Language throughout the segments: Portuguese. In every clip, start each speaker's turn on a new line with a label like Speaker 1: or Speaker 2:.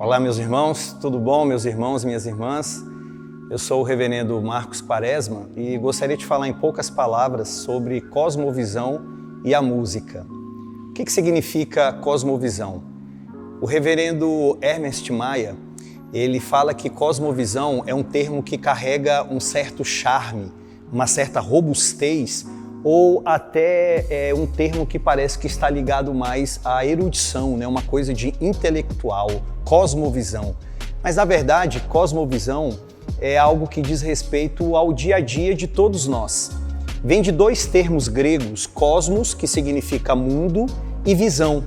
Speaker 1: Olá, meus irmãos, tudo bom, meus irmãos e minhas irmãs? Eu sou o reverendo Marcos Quaresma e gostaria de falar em poucas palavras sobre cosmovisão e a música. O que significa cosmovisão? O reverendo Ernest Maia, ele fala que cosmovisão é um termo que carrega um certo charme, uma certa robustez, ou até um termo que parece que está ligado mais à erudição, né? Uma coisa de intelectual, cosmovisão. Mas na verdade, cosmovisão é algo que diz respeito ao dia a dia de todos nós. Vem de dois termos gregos, cosmos, que significa mundo, e visão.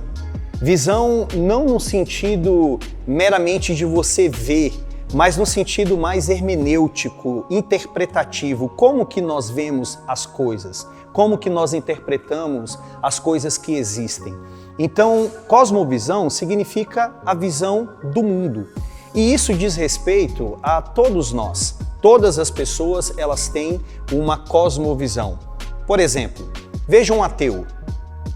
Speaker 1: Visão não no sentido meramente de você ver, mas no sentido mais hermenêutico, interpretativo. Como que nós vemos as coisas? Como que nós interpretamos as coisas que existem? Então, cosmovisão significa a visão do mundo. E isso diz respeito a todos nós. Todas as pessoas, elas têm uma cosmovisão. Por exemplo, veja um ateu.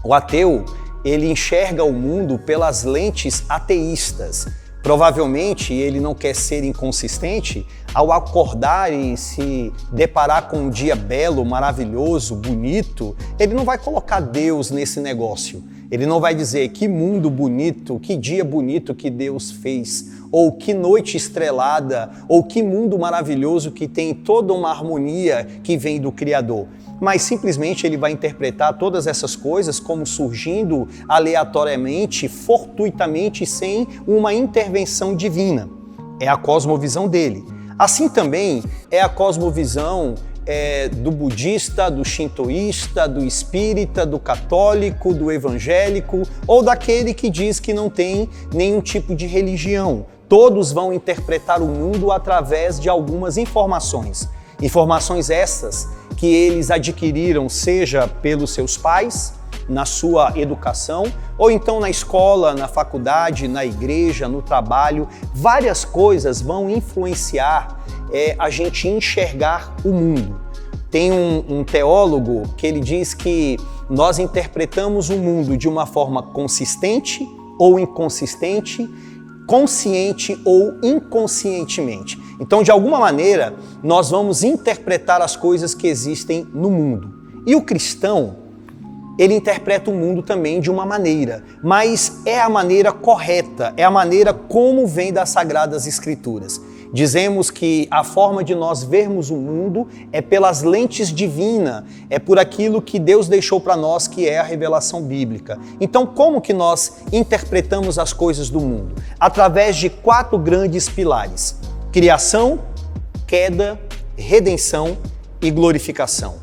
Speaker 1: O ateu, ele enxerga o mundo pelas lentes ateístas. Provavelmente ele não quer ser inconsistente ao acordar e se deparar com um dia belo, maravilhoso, bonito. Ele não vai colocar Deus nesse negócio. Ele não vai dizer que mundo bonito, que dia bonito que Deus fez, ou que noite estrelada, ou que mundo maravilhoso que tem toda uma harmonia que vem do Criador. Mas simplesmente ele vai interpretar todas essas coisas como surgindo aleatoriamente, fortuitamente, sem uma intervenção divina. É a cosmovisão dele. Assim também é a cosmovisão do budista, do shintoísta, do espírita, do católico, do evangélico ou daquele que diz que não tem nenhum tipo de religião. Todos vão interpretar o mundo através de algumas informações. Informações essas que eles adquiriram, seja pelos seus pais, na sua educação, ou então na escola, na faculdade, na igreja, no trabalho. Várias coisas vão influenciar a gente enxergar o mundo. Tem um teólogo que ele diz que nós interpretamos o mundo de uma forma consistente ou inconsistente, consciente ou inconscientemente. Então, de alguma maneira, nós vamos interpretar as coisas que existem no mundo. E o cristão, ele interpreta o mundo também de uma maneira, mas é a maneira correta, é a maneira como vem das Sagradas Escrituras. Dizemos que a forma de nós vermos o mundo é pelas lentes divinas, é por aquilo que Deus deixou para nós, que é a revelação bíblica. Então, como que nós interpretamos as coisas do mundo? Através de 4 grandes pilares: criação, queda, redenção e glorificação.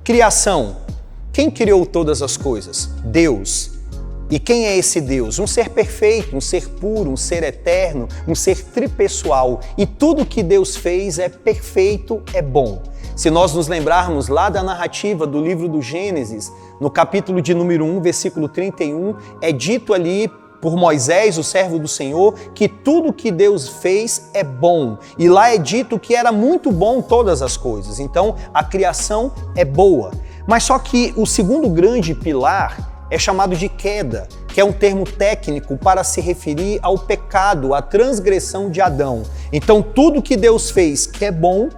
Speaker 1: Criação. Quem criou todas as coisas? Deus. E quem é esse Deus? Um ser perfeito, um ser puro, um ser eterno, um ser tripessoal. E tudo que Deus fez é perfeito, é bom. Se nós nos lembrarmos lá da narrativa do livro do Gênesis, no capítulo de número 1, versículo 31, é dito ali por Moisés, o servo do Senhor, que tudo que Deus fez é bom. E lá é dito que era muito bom todas as coisas. Então, a criação é boa. Mas só que o segundo grande pilar é chamado de queda, que é um termo técnico para se referir ao pecado, à transgressão de Adão. Então, tudo que Deus fez que é bom,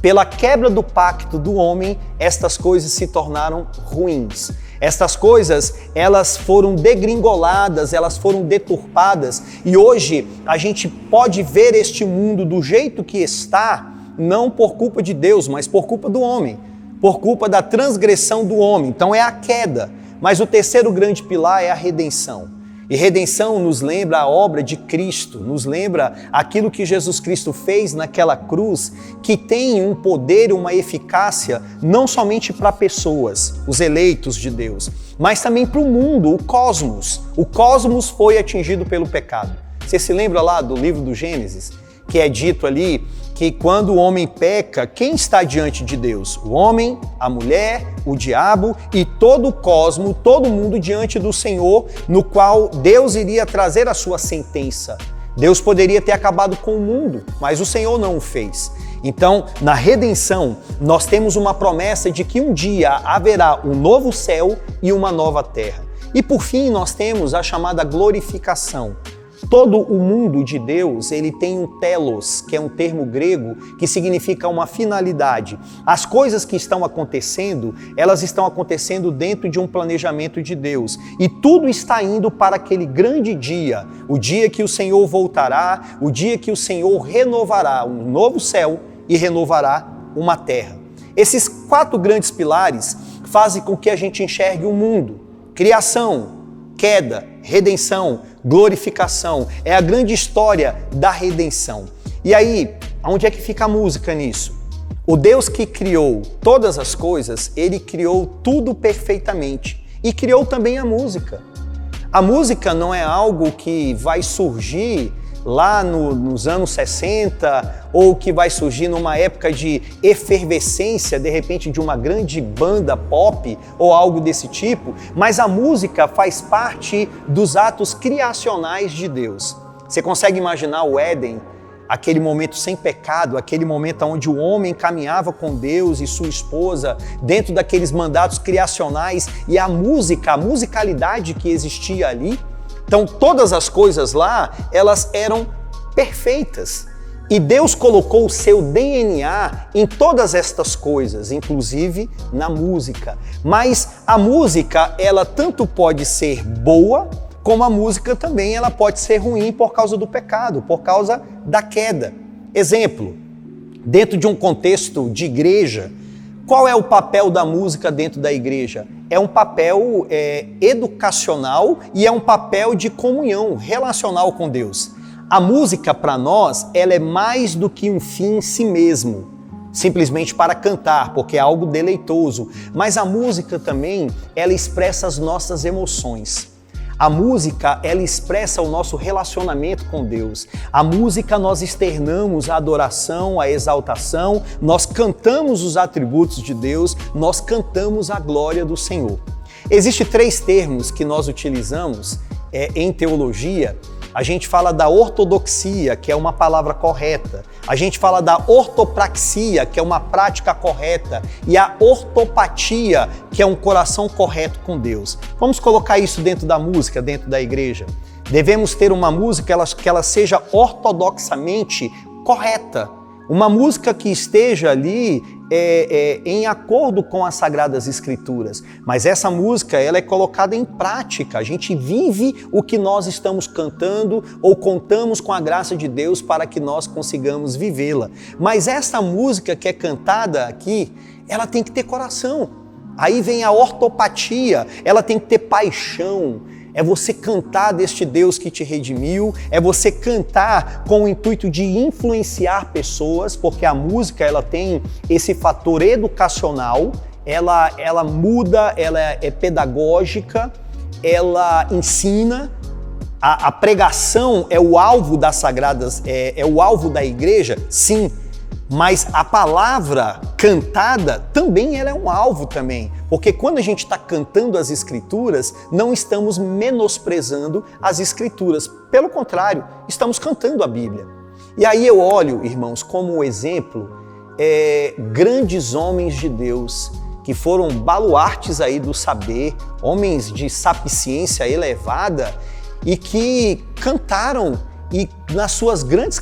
Speaker 1: pela quebra do pacto do homem, estas coisas se tornaram ruins. Estas coisas, elas foram degringoladas, elas foram deturpadas, e hoje a gente pode ver este mundo do jeito que está, não por culpa de Deus, mas por culpa do homem, por culpa da transgressão do homem. Então é a queda. Mas o terceiro grande pilar é a redenção. E redenção nos lembra a obra de Cristo, nos lembra aquilo que Jesus Cristo fez naquela cruz, que tem um poder, uma eficácia, não somente para pessoas, os eleitos de Deus, mas também para o mundo, o cosmos. O cosmos foi atingido pelo pecado. Você se lembra lá do livro do Gênesis, que é dito ali que quando o homem peca, quem está diante de Deus? O homem, a mulher, o diabo e todo o cosmo, todo mundo diante do Senhor, no qual Deus iria trazer a sua sentença. Deus poderia ter acabado com o mundo, mas o Senhor não o fez. Então, na redenção, nós temos uma promessa de que um dia haverá um novo céu e uma nova terra. E por fim, nós temos a chamada glorificação. Todo o mundo de Deus, ele tem um telos, que é um termo grego que significa uma finalidade. As coisas que estão acontecendo, elas estão acontecendo dentro de um planejamento de Deus. E tudo está indo para aquele grande dia, o dia que o Senhor voltará, o dia que o Senhor renovará um novo céu e renovará uma terra. Esses 4 grandes pilares fazem com que a gente enxergue o mundo: criação, queda, redenção, glorificação. É a grande história da redenção. E aí, onde é que fica a música nisso? O Deus que criou todas as coisas, ele criou tudo perfeitamente e criou também a música. A música não é algo que vai surgir lá nos anos 60 ou que vai surgir numa época de efervescência, de repente, de uma grande banda pop ou algo desse tipo, mas a música faz parte dos atos criacionais de Deus. Você consegue imaginar o Éden, aquele momento sem pecado, aquele momento onde o homem caminhava com Deus e sua esposa dentro daqueles mandatos criacionais e a música, a musicalidade que existia ali? Então, todas as coisas lá, elas eram perfeitas. E Deus colocou o seu DNA em todas estas coisas, inclusive na música. Mas a música, ela tanto pode ser boa, como a música também ela pode ser ruim por causa do pecado, por causa da queda. Exemplo, dentro de um contexto de igreja, qual é o papel da música dentro da igreja? É um papel educacional e é um papel de comunhão relacional com Deus. A música, para nós, ela é mais do que um fim em si mesmo, simplesmente para cantar, porque é algo deleitoso. Mas a música também, ela expressa as nossas emoções. A música, ela expressa o nosso relacionamento com Deus. A música, nós externamos a adoração, a exaltação, nós cantamos os atributos de Deus, nós cantamos a glória do Senhor. Existem 3 termos que nós utilizamos em teologia. A gente fala da ortodoxia, que é uma palavra correta. A gente fala da ortopraxia, que é uma prática correta. E a ortopatia, que é um coração correto com Deus. Vamos colocar isso dentro da música, dentro da igreja. Devemos ter uma música que ela seja ortodoxamente correta. Uma música que esteja ali em acordo com as Sagradas Escrituras. Mas essa música, ela é colocada em prática. A gente vive o que nós estamos cantando ou contamos com a graça de Deus para que nós consigamos vivê-la. Mas essa música que é cantada aqui, ela tem que ter coração. Aí vem a ortopatia, ela tem que ter paixão. É você cantar deste Deus que te redimiu, é você cantar com o intuito de influenciar pessoas, porque a música ela tem esse fator educacional, ela muda, ela é pedagógica, ela ensina. A pregação é o alvo das sagradas, é o alvo da igreja, sim. Mas a palavra cantada também ela é um alvo também, porque quando a gente está cantando as Escrituras, não estamos menosprezando as Escrituras, pelo contrário, estamos cantando a Bíblia. E aí eu olho, irmãos, como exemplo, grandes homens de Deus, que foram baluartes aí do saber, homens de sapiência elevada e que cantaram. E nas suas grandes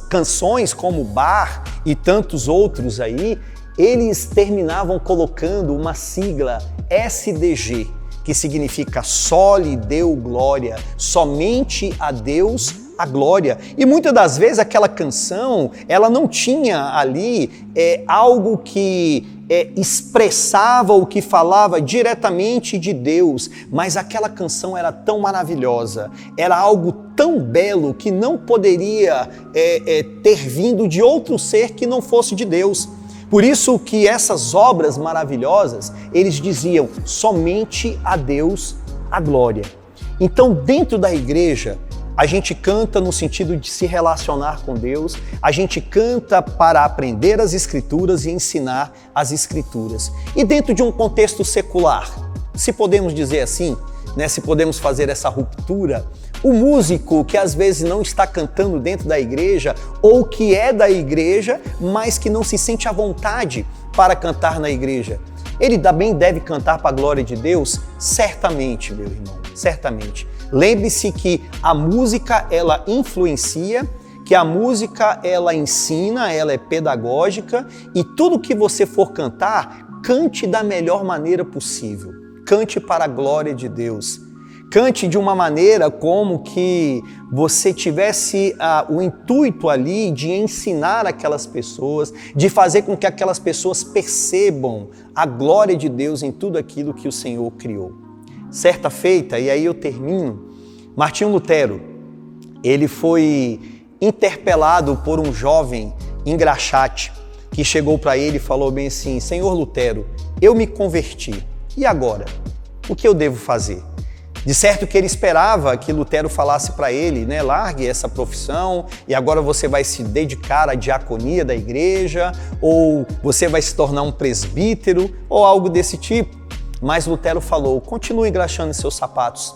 Speaker 1: canções, como Bach e tantos outros aí, eles terminavam colocando uma sigla SDG, que significa só lhe deu glória, somente a Deus a glória. E muitas das vezes aquela canção, ela não tinha ali algo que expressava ou que falava diretamente de Deus, mas aquela canção era tão maravilhosa, era algo tão belo que não poderia ter vindo de outro ser que não fosse de Deus. Por isso que essas obras maravilhosas, eles diziam somente a Deus a glória. Então, dentro da igreja, a gente canta no sentido de se relacionar com Deus, a gente canta para aprender as Escrituras e ensinar as Escrituras. E dentro de um contexto secular, se podemos dizer assim, né, se podemos fazer essa ruptura, o músico que às vezes não está cantando dentro da igreja ou que é da igreja, mas que não se sente à vontade para cantar na igreja. Ele também deve cantar para a glória de Deus? Certamente, meu irmão, certamente. Lembre-se que a música, ela influencia, que a música, ela ensina, ela é pedagógica, e tudo que você for cantar, cante da melhor maneira possível. Cante para a glória de Deus. Cante de uma maneira como que você tivesse o intuito ali de ensinar aquelas pessoas, de fazer com que aquelas pessoas percebam a glória de Deus em tudo aquilo que o Senhor criou. Certa feita, e aí eu termino, Martinho Lutero, ele foi interpelado por um jovem engraxate que chegou para ele e falou bem assim: Senhor Lutero, eu me converti, e agora? O que eu devo fazer? De certo que ele esperava que Lutero falasse para ele, né, largue essa profissão e agora você vai se dedicar à diaconia da igreja, ou você vai se tornar um presbítero, ou algo desse tipo. Mas Lutero falou: continue engraxando seus sapatos,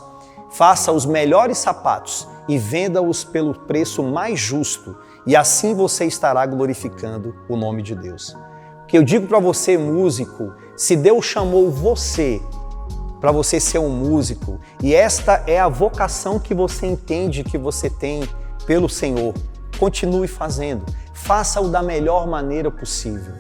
Speaker 1: faça os melhores sapatos e venda-os pelo preço mais justo, e assim você estará glorificando o nome de Deus. O que eu digo para você, músico, se Deus chamou você para você ser um músico, e esta é a vocação que você entende que você tem pelo Senhor, continue fazendo, faça-o da melhor maneira possível.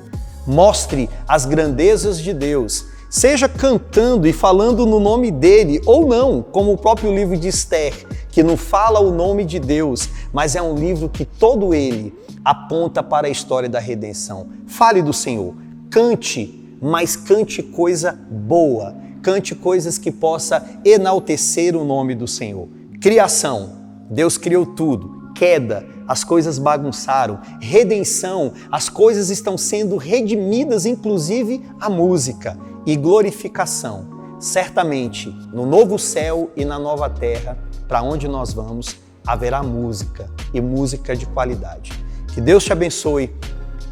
Speaker 1: Mostre as grandezas de Deus, seja cantando e falando no nome dele ou não, como o próprio livro de Esther, que não fala o nome de Deus, mas é um livro que todo ele aponta para a história da redenção. Fale do Senhor, cante, mas cante coisa boa, cante coisas que possa enaltecer o nome do Senhor. Criação, Deus criou tudo. Queda, as coisas bagunçaram. Redenção, as coisas estão sendo redimidas, inclusive a música. E glorificação, certamente no novo céu e na nova terra, para onde nós vamos, haverá música, e música de qualidade. Que Deus te abençoe,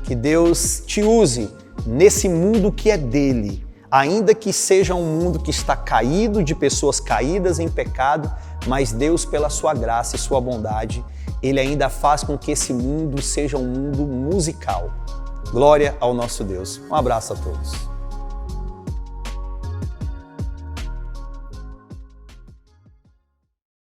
Speaker 1: que Deus te use nesse mundo que é dele, ainda que seja um mundo que está caído, de pessoas caídas em pecado, mas Deus, pela sua graça e sua bondade, Ele ainda faz com que esse mundo seja um mundo musical. Glória ao nosso Deus. Um abraço a todos.